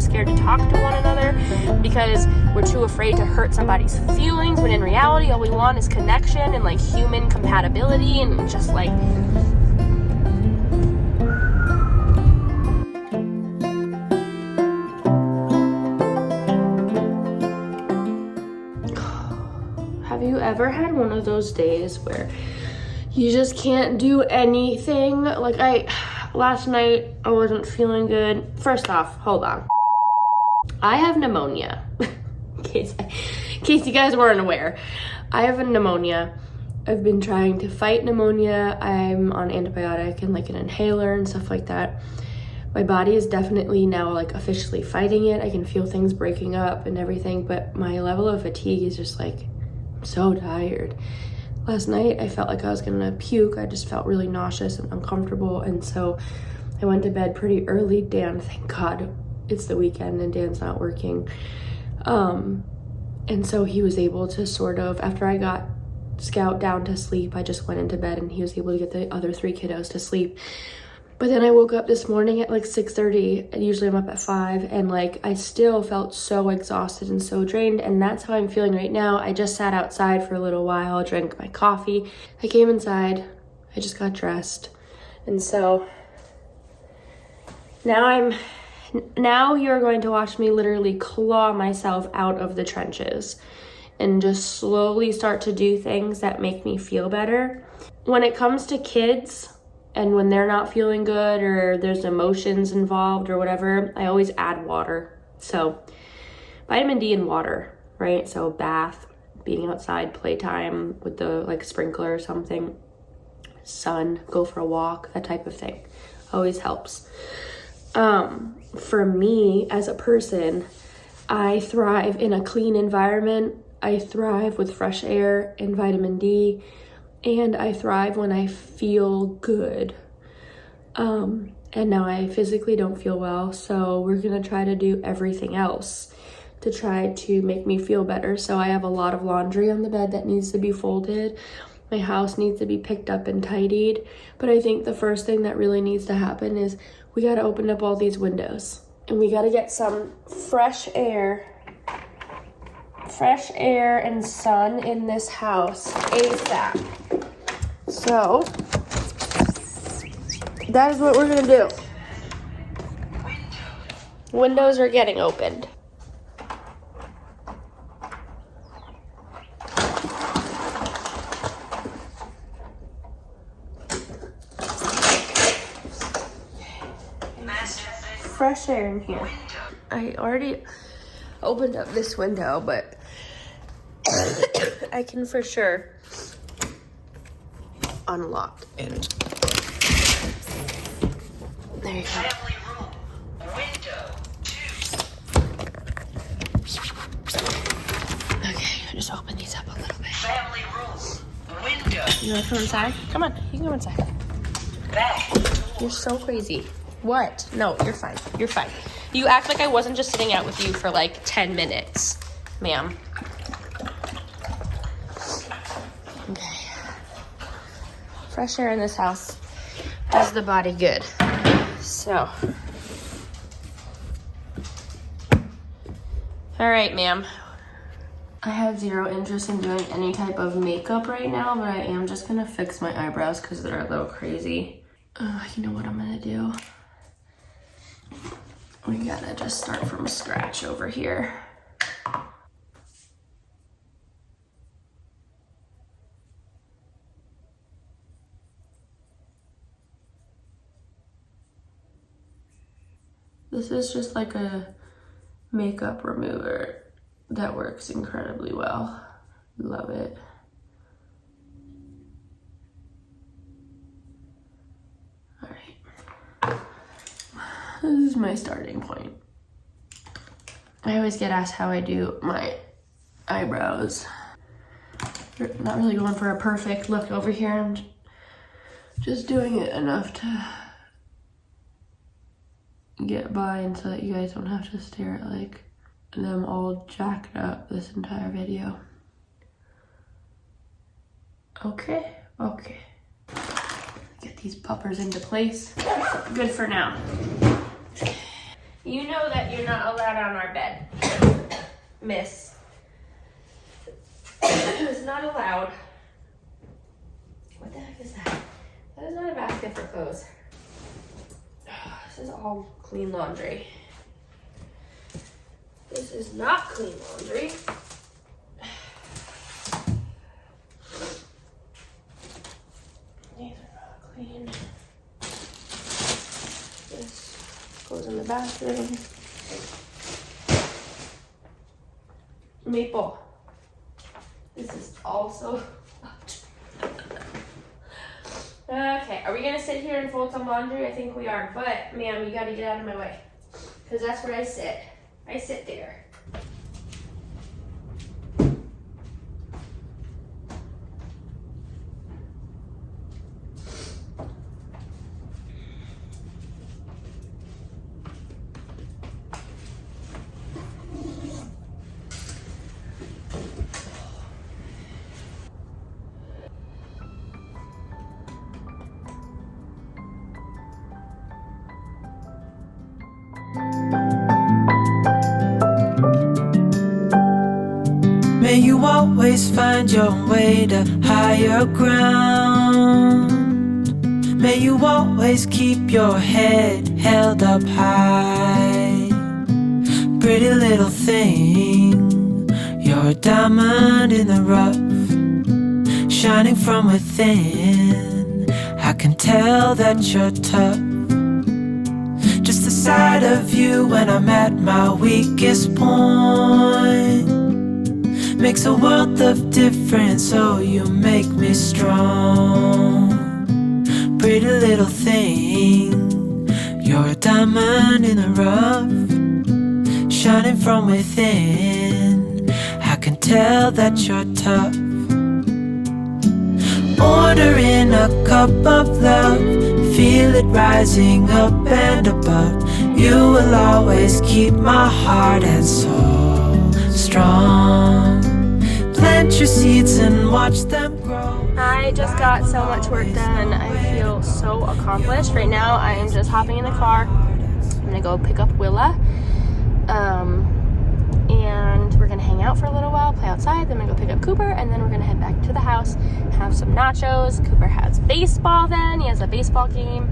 scared to talk to one another because we're too afraid to hurt somebody's feelings, when in reality all we want is connection and like human compatibility and just like Have you ever had one of those days where you just can't do anything? Like last night I wasn't feeling good. First off, hold on. I have pneumonia. in case you guys weren't aware. I have a pneumonia. I've been trying to fight pneumonia. I'm on antibiotic and like an inhaler and stuff like that. My body is definitely now like officially fighting it. I can feel things breaking up and everything, but my level of fatigue is just like, I'm so tired. Last night I felt like I was gonna puke. I just felt really nauseous and uncomfortable, and so I went to bed pretty early. Dan, thank God it's the weekend and Dan's not working. And so he was able to sort of, after I got Scout down to sleep, I just went into bed and he was able to get the other 3 kiddos to sleep. But then I woke up this morning at like 6:30, and usually I'm up at 5, and like I still felt so exhausted and so drained, and that's how I'm feeling right now. I just sat outside for a little while, drank my coffee. I came inside, I just got dressed, and so now you're going to watch me literally claw myself out of the trenches and just slowly start to do things that make me feel better. When it comes to kids, and when they're not feeling good or there's emotions involved or whatever, I always add water. So vitamin D and water, right? So bath, being outside, playtime with the like sprinkler or something, sun, go for a walk, that type of thing always helps. For me as a person, I thrive in a clean environment. I thrive with fresh air and vitamin D. And I thrive when I feel good. And now I physically don't feel well, so we're gonna try to do everything else to try to make me feel better. So I have a lot of laundry on the bed that needs to be folded. My house needs to be picked up and tidied. But I think the first thing that really needs to happen is we gotta open up all these windows. And we gotta get some fresh air and sun in this house ASAP. So that is what we're gonna do. Windows are getting opened. Fresh air in here. I already opened up this window, but I can for sure unlock it. There you go. Family room, window 2. Okay, I'll just open these up a little bit. Family room, window. You wanna come inside? Come on, you can go inside. Back. You're so crazy. What? No, you're fine. You're fine. You act like I wasn't just sitting out with you for like 10 minutes, ma'am. Okay. Fresh air in this house does the body good. So. All right, ma'am. I have zero interest in doing any type of makeup right now, but I am just gonna fix my eyebrows because they're a little crazy. You know what I'm gonna do? We gotta just start from scratch over here. This is just like a makeup remover that works incredibly well. Love it. All right. This is my starting point. I always get asked how I do my eyebrows. Not really going for a perfect look over here. I'm just doing it enough to get by and so that you guys don't have to stare at like them all jacked up this entire video. Okay. Get these puppers into place. Good for now. You know that you're not allowed on our bed, miss. It's not allowed. What the heck is that? That is not a basket for clothes. This is all clean laundry. This is not clean laundry. These are not clean. This goes in the bathroom. Maple. This is also. Okay, are we gonna sit here and fold some laundry? I think we are, but ma'am, you gotta get out of my way. Because that's where I sit. I sit there. May you always find your way to higher ground. May you always keep your head held up high. Pretty little thing, you're a diamond in the rough, shining from within. I can tell that you're tough. Just the sight of you when I'm at my weakest point makes a world of difference, oh you make me strong. Pretty little thing, you're a diamond in the rough, shining from within. I can tell that you're tough. Ordering a cup of love, feel it rising up and above. You will always keep my heart and soul strong. Plant your seeds and watch them grow. I just got so much work done. I feel so accomplished. Right now, I am just hopping in the car. I'm gonna go pick up Willa. And we're gonna hang out for a little while, play outside, then I'm gonna go pick up Cooper, and then we're gonna head back to the house, have some nachos. Cooper has baseball then, he has a baseball game.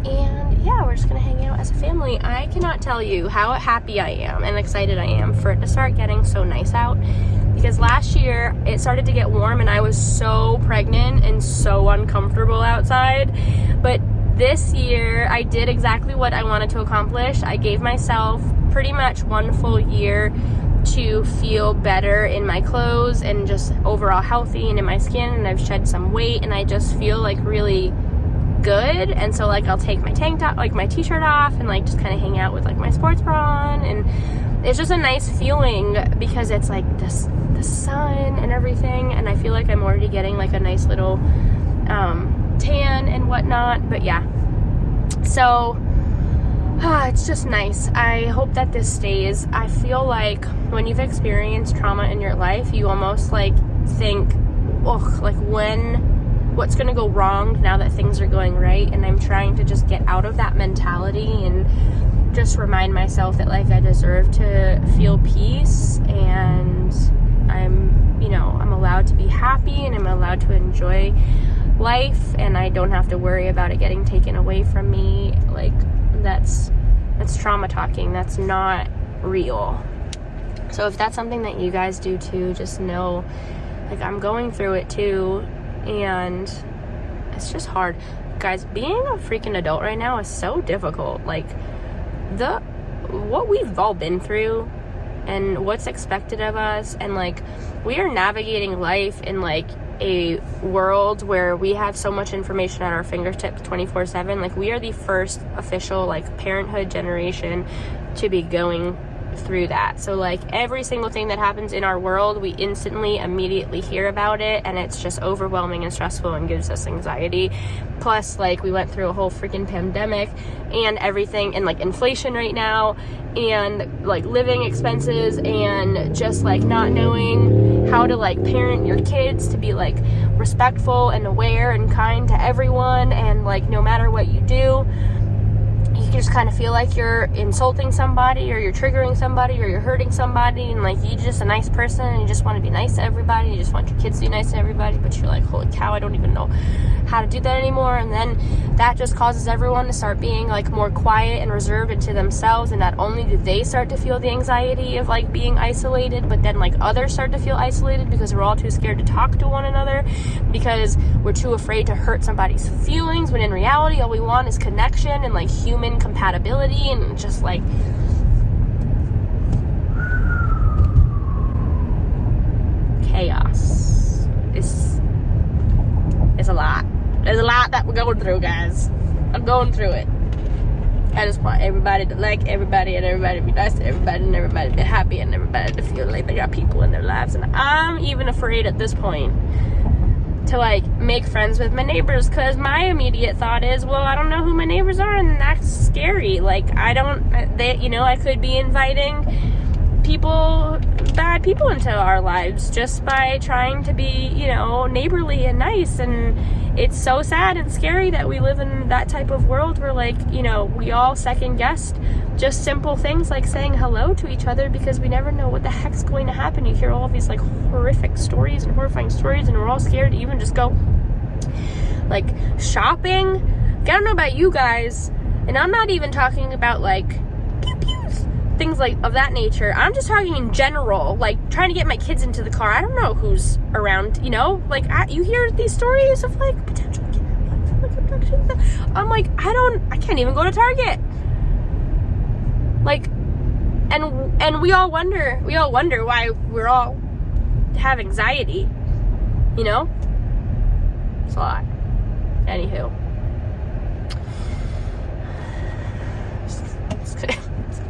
And yeah, we're just gonna hang out as a family. I cannot tell you how happy I am and excited I am for it to start getting so nice out. Because last year it started to get warm and I was so pregnant and so uncomfortable outside. But this year I did exactly what I wanted to accomplish. I gave myself pretty much one full year to feel better in my clothes and just overall healthy and in my skin, and I've shed some weight and I just feel like really good. And so like I'll take my tank top, like my t-shirt off, and like just kind of hang out with like my sports bra on, and it's just a nice feeling because it's like the sun and everything, and I feel like I'm already getting like a nice little tan and whatnot. But yeah, so it's just nice. I hope that this stays. I feel like when you've experienced trauma in your life, you almost like think, oh, like what's gonna go wrong now that things are going right? And I'm trying to just get out of that mentality and just remind myself that like I deserve to feel peace, and I'm allowed to be happy, and I'm allowed to enjoy life, and I don't have to worry about it getting taken away from me. Like that's trauma talking. That's not real. So if that's something that you guys do too, just know like I'm going through it too, and it's just hard. Guys, being a freaking adult right now is so difficult. Like what we've all been through and what's expected of us, and like we are navigating life in like a world where we have so much information at our fingertips 24/7. Like we are the first official like parenthood generation to be going through that. So like every single thing that happens in our world, we instantly immediately hear about it, and it's just overwhelming and stressful and gives us anxiety. Plus like we went through a whole freaking pandemic and everything, and like inflation right now, and like living expenses, and just like not knowing how to like parent your kids to be like respectful and aware and kind to everyone, and like no matter what you do, you you just kind of feel like you're insulting somebody, or you're triggering somebody, or you're hurting somebody, and like you're just a nice person and you just want to be nice to everybody, you just want your kids to be nice to everybody, but you're like, holy cow, I don't even know how to do that anymore. And then that just causes everyone to start being like more quiet and reserved into themselves, and not only do they start to feel the anxiety of like being isolated, but then like others start to feel isolated because we're all too scared to talk to one another, because we're too afraid to hurt somebody's feelings, when in reality all we want is connection and like human compatibility, and just like chaos. It's a lot. There's a lot that we're going through, guys. I'm going through it. I just want everybody to like everybody, and everybody to be nice to everybody, and everybody to be happy, and everybody to feel like they got people in their lives. And I'm even afraid at this point to like make friends with my neighbors, because my immediate thought is, well, I don't know who my neighbors are, and that's scary. Like, I could be inviting bad people into our lives just by trying to be, neighborly and nice. And it's so sad and scary that we live in that type of world where, like, we all second guess just simple things like saying hello to each other, because we never know what the heck's going to happen. You hear all of these like horrific stories and horrifying stories, and we're all scared to even just go like shopping. I don't know about you guys, and I'm not even talking about like pew-pews, things like of that nature. I'm just talking in general, like trying to get my kids into the car. I don't know who's around, like you hear these stories of like potential abductions. I'm like, I can't even go to Target. Like, and we all wonder why we're all have anxiety, It's a lot. Anywho.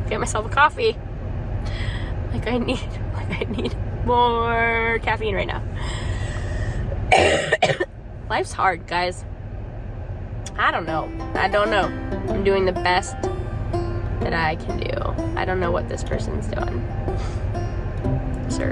Get myself a coffee. Like I need more caffeine right now. Life's hard, guys. I don't know. I'm doing the best that I can do. I don't know what this person's doing. Sir.